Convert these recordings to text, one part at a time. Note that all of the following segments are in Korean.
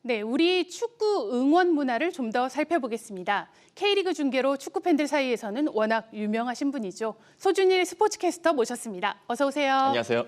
네, 우리 축구 응원 문화를 좀 더 살펴보겠습니다. K리그 중계로 축구 팬들 사이에서는 워낙 유명하신 분이죠. 소준일 스포츠캐스터 모셨습니다. 어서 오세요. 안녕하세요.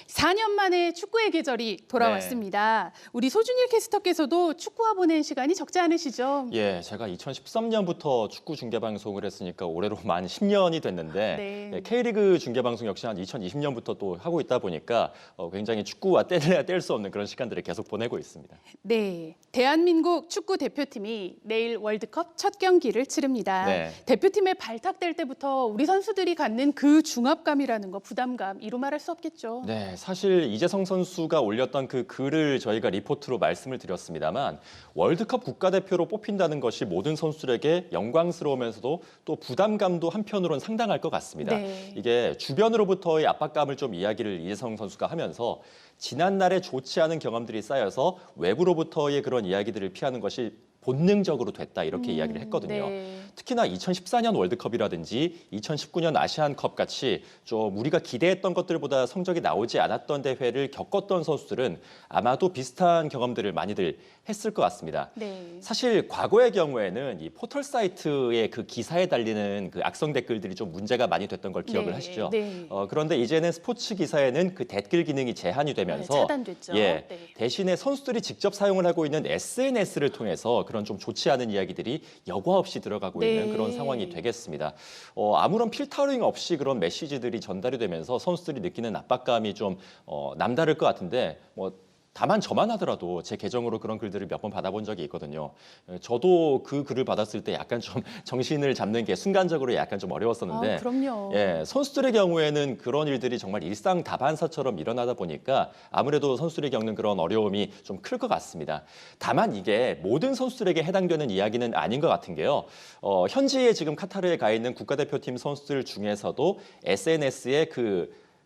4년 만에 축구의 계절이 돌아왔습니다. 우리 소준일 캐스터께서도 축구와 보낸 시간이 적지 않으시죠? 예, 제가 2013년부터 축구 중계 방송을 했으니까 올해로 만 10년이 됐는데 네. 예, K리그 중계 방송 역시 한 2020년부터 또 하고 있다 보니까 굉장히 축구와 뗄래야 뗄 수 없는 그런 시간들을 계속 보내고 있습니다. 네, 대한민국 축구 대표팀이 내일 월드컵 첫 경기를 치릅니다. 네. 대표팀에 발탁될 때부터 우리 선수들이 갖는 그 중압감이라는 거, 부담감, 이루 말할 수 없겠죠. 네, 사실 이재성 선수가 올렸던 그 글을 저희가 리포트로 말씀을 드렸습니다만 월드컵 국가대표로 뽑힌다는 것이 모든 선수들에게 영광스러우면서도 또 부담감도 한편으로는 상당할 것 같습니다. 네. 이게 주변으로부터의 압박감을 좀 이야기를 이재성 선수가 하면서 지난날에 좋지 않은 경험들이 쌓여서 외부로부터의 그런 이야기들을 피하는 것이 본능적으로 됐다 이렇게 이야기를 했거든요. 네. 특히나 2014년 월드컵이라든지 2019년 아시안컵 같이 좀 우리가 기대했던 것들보다 성적이 나오지 않았던 대회를 겪었던 선수들은 아마도 비슷한 경험들을 많이들 했을 것 같습니다. 네. 사실 과거의 경우에는 이 포털 사이트의 그 기사에 달리는 그 악성 댓글들이 좀 문제가 많이 됐던 걸 기억을 네, 하시죠. 네. 그런데 이제는 스포츠 기사에는 그 댓글 기능이 제한이 되면서 차단됐죠. 예, 네. 대신에 선수들이 직접 사용을 하고 있는 SNS를 통해서 그런 좀 좋지 않은 이야기들이 여과 없이 들어가고 네. 있는 그런 상황이 되겠습니다. 아무런 필터링 없이 그런 메시지들이 전달이 되면서 선수들이 느끼는 압박감이 좀 남다를 것 같은데 다만 저만 하더라도 제 계정으로 그런 글들을 몇 번 받아본 적이 있거든요. 저도 그 글을 받았을 때 약간 좀 정신을 잡는 게 순간적으로 약간 좀 어려웠었는데 그럼요. 예, 선수들의 경우에는 그런 일들이 정말 일상 다반사처럼 일어나다 보니까 아무래도 선수들이 겪는 그런 어려움이 좀 클 것 같습니다. 다만 이게 모든 선수들에게 해당되는 이야기는 아닌 것 같은 게요. 현지에 지금 카타르에 가 있는 국가대표팀 선수들 중에서도 SNS에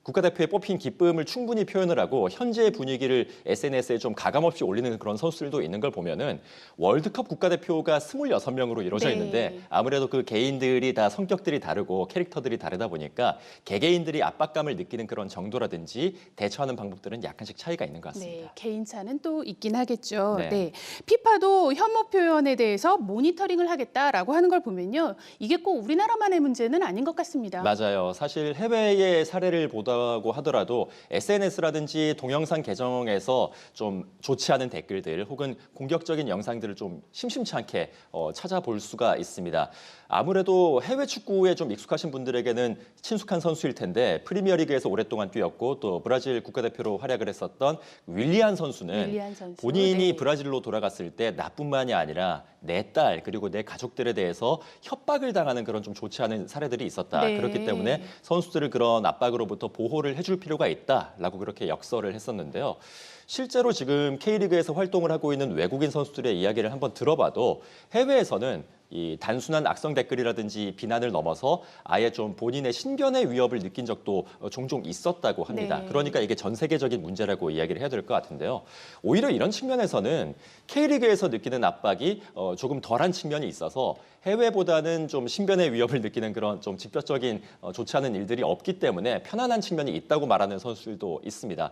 국가대표에 뽑힌 기쁨을 충분히 표현을 하고 현재의 분위기를 SNS에 좀 가감없이 올리는 그런 선수들도 있는 걸 보면은 월드컵 국가대표가 26명으로 이루어져 네. 있는데 아무래도 그 개인들이 다 성격들이 다르고 캐릭터들이 다르다 보니까 개개인들이 압박감을 느끼는 그런 정도라든지 대처하는 방법들은 약간씩 차이가 있는 것 같습니다. 네, 개인차는 또 있긴 하겠죠. 네. 네. 피파도 혐오 표현에 대해서 모니터링을 하겠다라고 하는 걸 보면요. 이게 꼭 우리나라만의 문제는 아닌 것 같습니다. 맞아요. 사실 해외의 사례를 보다고 하더라도 SNS라든지 동영상 계정에서 좀 좋지 않은 댓글들 혹은 공격적인 영상들을 좀 심심치 않게 찾아볼 수가 있습니다. 아무래도 해외 축구에 좀 익숙하신 분들에게는 친숙한 선수일 텐데 프리미어리그에서 오랫동안 뛰었고 또 브라질 국가대표로 활약을 했었던 윌리안 선수는 윌리안 선수, 본인이 네. 브라질로 돌아갔을 때 나뿐만이 아니라 내 딸 그리고 내 가족들에 대해서 협박을 당하는 그런 좀 좋지 않은 사례들이 있었다. 네. 그렇기 때문에 선수들을 그런 압박으로부터 보호를 해줄 필요가 있다라고 그렇게 역설을 했었는데요. 실제로 지금 K리그에서 활동을 하고 있는 외국인 선수들의 이야기를 한번 들어봐도 해외에서는 이 단순한 악성 댓글이라든지 비난을 넘어서 아예 좀 본인의 신변의 위협을 느낀 적도 종종 있었다고 합니다. 네. 그러니까 이게 전 세계적인 문제라고 이야기를 해야 될 것 같은데요. 오히려 이런 측면에서는 K리그에서 느끼는 압박이 조금 덜한 측면이 있어서 해외보다는 좀 신변의 위협을 느끼는 그런 좀 직접적인 좋지 않은 일들이 없기 때문에 편안한 측면이 있다고 말하는 선수들도 있습니다.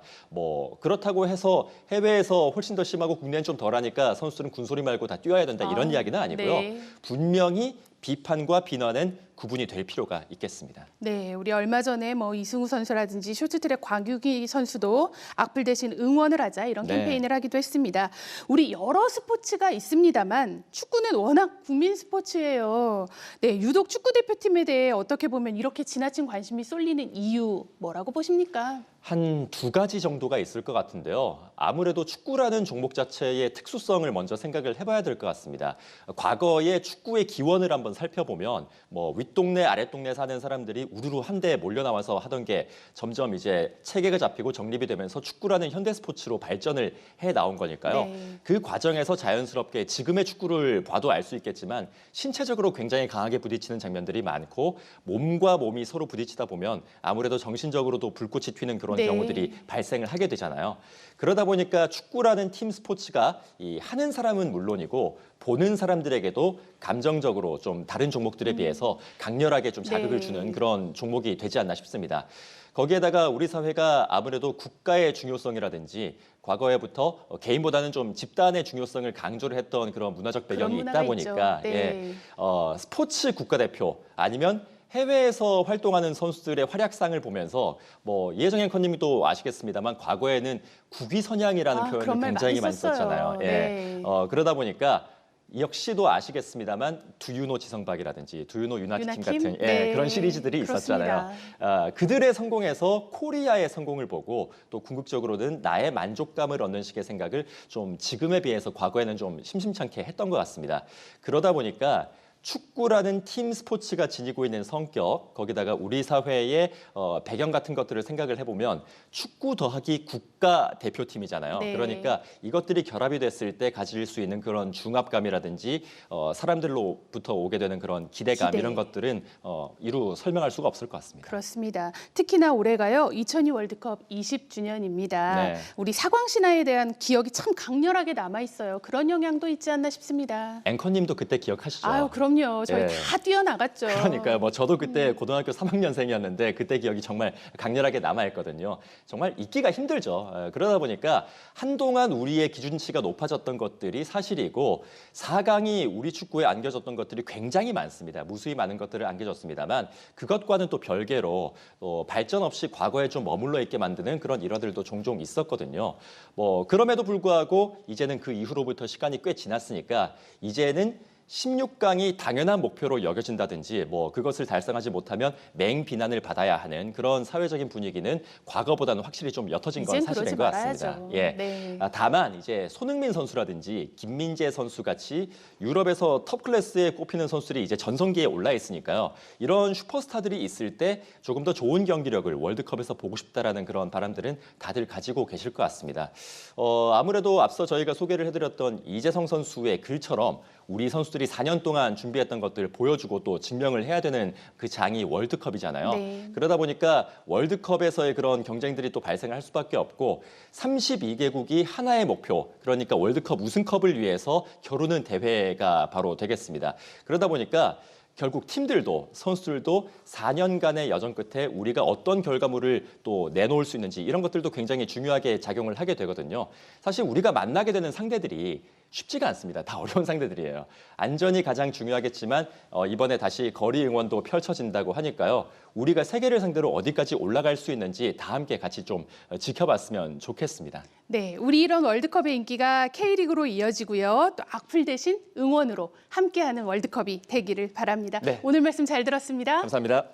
그렇다고 해서 해외에서 훨씬 더 심하고 국내는 좀 덜하니까 선수들은 군소리 말고 다 뛰어야 된다 이런 이야기는 아니고요. 네. 분명히 비판과 비난은 구분이 될 필요가 있겠습니다. 네, 우리 얼마 전에 이승우 선수라든지 쇼트트랙 곽유기 선수도 악플 대신 응원을 하자 이런 네. 캠페인을 하기도 했습니다. 우리 여러 스포츠가 있습니다만 축구는 워낙 국민 스포츠예요. 네, 유독 축구 대표팀에 대해 어떻게 보면 이렇게 지나친 관심이 쏠리는 이유 뭐라고 보십니까? 한 두 가지 정도가 있을 것 같은데요. 아무래도 축구라는 종목 자체의 특수성을 먼저 생각을 해봐야 될 것 같습니다. 과거의 축구의 기원을 한번 살펴보면 윗동네 아랫동네 사는 사람들이 우르르 한데 몰려 나와서 하던 게 점점 이제 체계가 잡히고 정립이 되면서 축구라는 현대 스포츠로 발전을 해 나온 거니까요. 네. 그 과정에서 자연스럽게 지금의 축구를 봐도 알 수 있겠지만 신체적으로 굉장히 강하게 부딪히는 장면들이 많고 몸과 몸이 서로 부딪히다 보면 아무래도 정신적으로도 불꽃이 튀는 그런 네. 경우들이 발생을 하게 되잖아요. 그러다 보니까 축구라는 팀 스포츠가 이 하는 사람은 물론이고 보는 사람들에게도 감정적으로 좀 좀 다른 종목들에 비해서 강렬하게 좀 자극을 네. 주는 그런 종목이 되지 않나 싶습니다. 거기에다가 우리 사회가 아무래도 국가의 중요성이라든지 과거에부터 개인보다는 좀 집단의 중요성을 강조를 했던 그런 문화적 배경이 그런 있다 문화가 보니까 있죠. 네. 스포츠 국가대표 아니면 해외에서 활동하는 선수들의 활약상을 보면서 뭐 이혜정 앵커님이 또 아시겠습니다만 과거에는 국위선양이라는 표현을 그런 말 굉장히 많이 썼어요. 썼잖아요. 네. 그러다 보니까 역시도 아시겠습니다만 두유노 지성박이라든지 두유노 유나팀 유나팀? 같은 네. 그런 시리즈들이 그렇습니다. 있었잖아요. 그들의 성공에서 코리아의 성공을 보고 또 궁극적으로는 나의 만족감을 얻는 식의 생각을 좀 지금에 비해서 과거에는 좀 심심찮게 했던 것 같습니다. 그러다 보니까 축구라는 팀 스포츠가 지니고 있는 성격, 거기다가 우리 사회의 배경 같은 것들을 생각을 해보면 축구 더하기 국가 대표팀이잖아요. 네. 그러니까 이것들이 결합이 됐을 때 가질 수 있는 그런 중압감이라든지 사람들로부터 오게 되는 그런 기대감 기대. 이런 것들은 이루 설명할 수가 없을 것 같습니다. 그렇습니다. 특히나 올해가요 2002 월드컵 20주년입니다. 네. 우리 사광 신화에 대한 기억이 참 강렬하게 남아 있어요. 그런 영향도 있지 않나 싶습니다. 앵커님도 그때 기억하시죠? 아유 그럼요. 저희 예. 다 뛰어나갔죠. 그러니까요. 뭐 저도 그때 고등학교 3학년생이었는데 그때 기억이 정말 강렬하게 남아있거든요. 정말 잊기가 힘들죠. 그러다 보니까 한동안 우리의 기준치가 높아졌던 것들이 사실이고 4강이 우리 축구에 안겨졌던 것들이 굉장히 많습니다. 무수히 많은 것들을 안겨졌습니다만 그것과는 또 별개로 발전 없이 과거에 좀 머물러 있게 만드는 그런 일화들도 종종 있었거든요. 뭐 그럼에도 불구하고 이제는 그 이후로부터 시간이 꽤 지났으니까 이제는 16강이 당연한 목표로 여겨진다든지 뭐 그것을 달성하지 못하면 맹비난을 받아야 하는 그런 사회적인 분위기는 과거보다는 확실히 좀 옅어진 건 이젠 사실인 그러지 것 같습니다. 말아야죠. 예. 네. 다만 이제 손흥민 선수라든지 김민재 선수 같이 유럽에서 톱 클래스에 꼽히는 선수들이 이제 전성기에 올라 있으니까요. 이런 슈퍼스타들이 있을 때 조금 더 좋은 경기력을 월드컵에서 보고 싶다라는 그런 바람들은 다들 가지고 계실 것 같습니다. 아무래도 앞서 저희가 소개를 해드렸던 이재성 선수의 글처럼 우리 선수들이 4년 동안 준비했던 것들을 보여주고 또 증명을 해야 되는 그 장이 월드컵이잖아요. 네. 그러다 보니까 월드컵에서의 그런 경쟁들이 또 발생할 수밖에 없고 32개국이 하나의 목표, 그러니까 월드컵 우승컵을 위해서 겨루는 대회가 바로 되겠습니다. 그러다 보니까 결국 팀들도 선수들도 4년간의 여정 끝에 우리가 어떤 결과물을 또 내놓을 수 있는지 이런 것들도 굉장히 중요하게 작용을 하게 되거든요. 사실 우리가 만나게 되는 상대들이 쉽지가 않습니다. 다 어려운 상대들이에요. 안전이 가장 중요하겠지만 이번에 다시 거리 응원도 펼쳐진다고 하니까요. 우리가 세계를 상대로 어디까지 올라갈 수 있는지 다 함께 같이 좀 지켜봤으면 좋겠습니다. 네, 우리 이런 월드컵의 인기가 K리그로 이어지고요. 또 악플 대신 응원으로 함께하는 월드컵이 되기를 바랍니다. 네. 오늘 말씀 잘 들었습니다. 감사합니다.